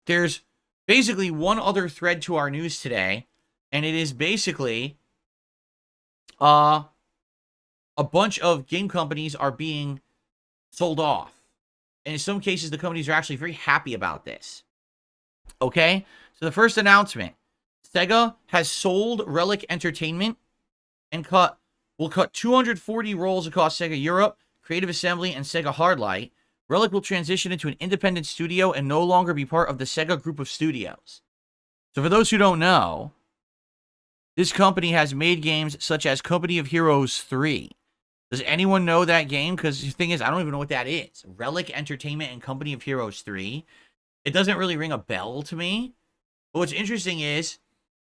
there's basically one other thread to our news today, and it is basically a bunch of game companies are being sold off. And in some cases, the companies are actually very happy about this. Okay? So the first announcement, Sega has sold Relic Entertainment and will cut 240 roles across Sega Europe, Creative Assembly, and Sega Hardlight. Relic will transition into an independent studio and no longer be part of the Sega group of studios. So for those who don't know, this company has made games such as Company of Heroes 3. Does anyone know that game? Because the thing is, I don't even know what that is. Relic Entertainment and Company of Heroes 3. It doesn't really ring a bell to me. But what's interesting is,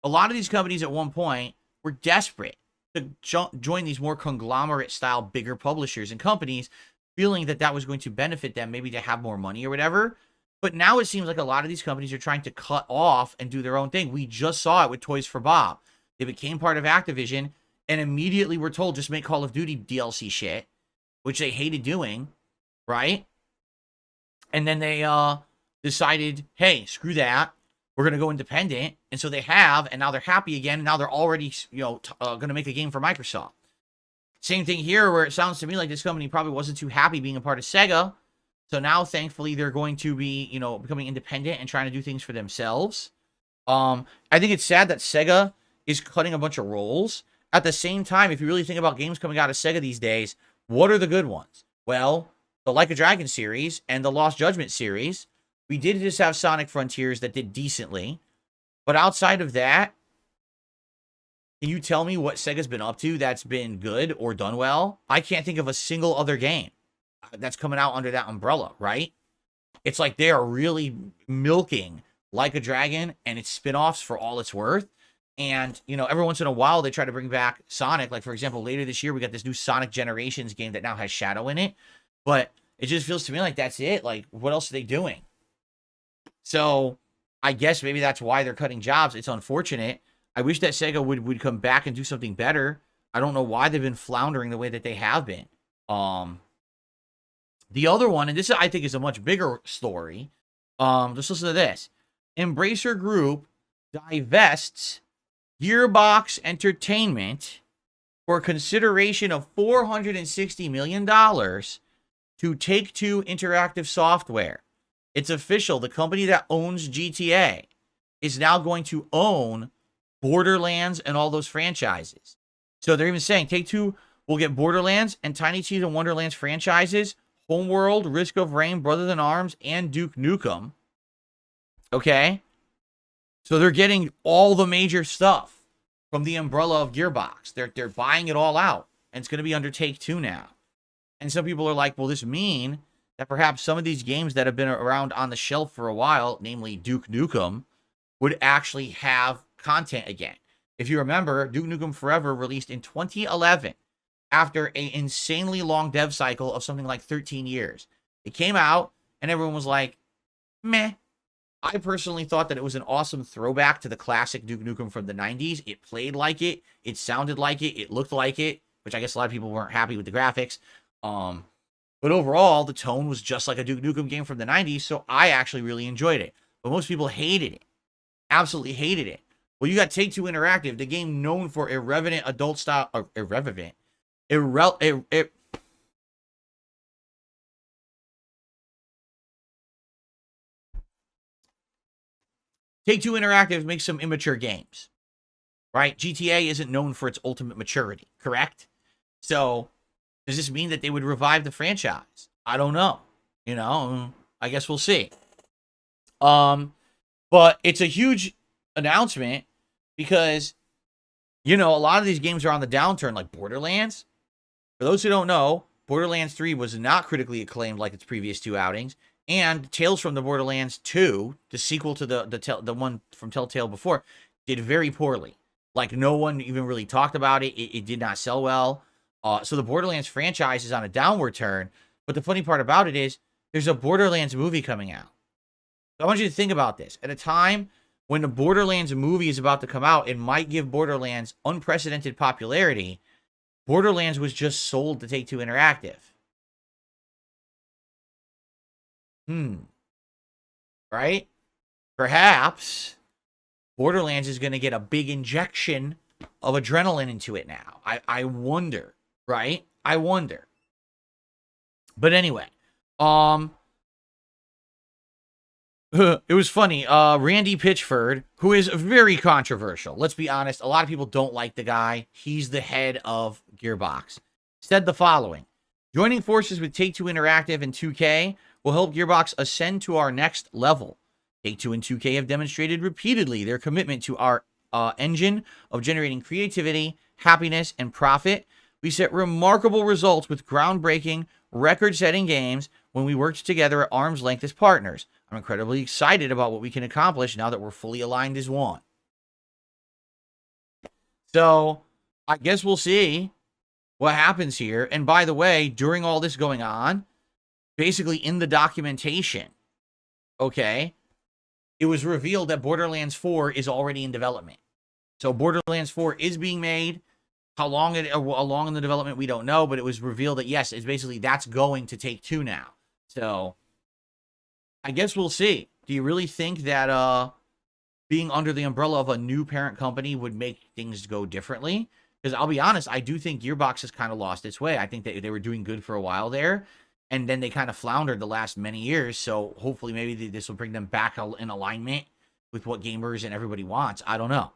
a lot of these companies at one point were desperate to join these more conglomerate-style bigger publishers and companies, feeling that that was going to benefit them, maybe to have more money or whatever. But now it seems like a lot of these companies are trying to cut off and do their own thing. We just saw it with Toys for Bob. They became part of Activision, and immediately were told, just make Call of Duty DLC shit, which they hated doing, right? And then they decided, hey, screw that. We're going to go independent. And so they have, and now they're happy again. And now they're already, going to make a game for Microsoft. Same thing here, where it sounds to me like this company probably wasn't too happy being a part of Sega. So now, thankfully, they're going to be, becoming independent and trying to do things for themselves. I think it's sad that Sega is cutting a bunch of roles. At the same time, if you really think about games coming out of Sega these days, what are the good ones? Well, the Like a Dragon series and the Lost Judgment series. We did just have Sonic Frontiers that did decently. But outside of that, can you tell me what Sega's been up to that's been good or done well? I can't think of a single other game that's coming out under that umbrella, right? It's like they are really milking Like a Dragon and its spin-offs for all it's worth. And, every once in a while, they try to bring back Sonic. Like, for example, later this year, we got this new Sonic Generations game that now has Shadow in it. But it just feels to me like that's it. Like, what else are they doing? So, I guess maybe that's why they're cutting jobs. It's unfortunate. I wish that Sega would come back and do something better. I don't know why they've been floundering the way that they have been. The other one, and this I think is a much bigger story. Just listen to this. Embracer Group divests Gearbox Entertainment for consideration of $460 million to Take-Two Interactive Software. It's official. The company that owns GTA is now going to own Borderlands and all those franchises. So they're even saying Take-Two will get Borderlands and Tiny Tina's and Wonderlands franchises, Homeworld, Risk of Rain, Brothers in Arms, and Duke Nukem. Okay? So they're getting all the major stuff from the umbrella of Gearbox. They're buying it all out, and it's going to be under Take-Two now. And some people are like, will this mean that perhaps some of these games that have been around on the shelf for a while, namely Duke Nukem, would actually have content again? If you remember, Duke Nukem Forever released in 2011 after an insanely long dev cycle of something like 13 years. It came out, and everyone was like, meh. I personally thought that it was an awesome throwback to the classic Duke Nukem from the 90s. It played like it. It sounded like it. It looked like it, which I guess a lot of people weren't happy with the graphics. But overall, the tone was just like a Duke Nukem game from the 90s, so I actually really enjoyed it. But most people hated it. Absolutely hated it. Well, you got Take-Two Interactive, the game known for irreverent adult style, or Take-Two Interactive makes some immature games, right? GTA isn't known for its ultimate maturity, correct? So, does this mean that they would revive the franchise? I don't know. I guess we'll see. But it's a huge announcement because, a lot of these games are on the downturn, like Borderlands. For those who don't know, Borderlands 3 was not critically acclaimed like its previous two outings. And Tales from the Borderlands 2, the sequel to the one from Telltale before, did very poorly. Like, no one even really talked about it. It did not sell well. So the Borderlands franchise is on a downward turn. But the funny part about it is, there's a Borderlands movie coming out. So I want you to think about this. At a time when the Borderlands movie is about to come out, it might give Borderlands unprecedented popularity. Borderlands was just sold to Take-Two Interactive. Right? perhaps Borderlands is going to get a big injection of adrenaline into it now. I wonder, right? I wonder. But anyway, it was funny. Randy Pitchford, who is very controversial. Let's be honest. A lot of people don't like the guy. He's the head of Gearbox. Said the following: joining forces with Take-Two Interactive and 2K will help Gearbox ascend to our next level. Take-Two and 2K have demonstrated repeatedly their commitment to our engine of generating creativity, happiness, and profit. We set remarkable results with groundbreaking, record-setting games when we worked together at arm's length as partners. I'm incredibly excited about what we can accomplish now that we're fully aligned as one. So, I guess we'll see what happens here. And by the way, during all this going on, basically in the documentation, okay, it was revealed that Borderlands 4 is already in development. So Borderlands 4 is being made. How long along in the development, we don't know, but it was revealed that, yes, it's basically that's going to Take-Two now. So I guess we'll see. Do you really think that being under the umbrella of a new parent company would make things go differently? Because I'll be honest, I do think Gearbox has kind of lost its way. I think that they were doing good for a while there, and then they kind of floundered the last many years. So hopefully maybe this will bring them back in alignment with what gamers and everybody wants. I don't know.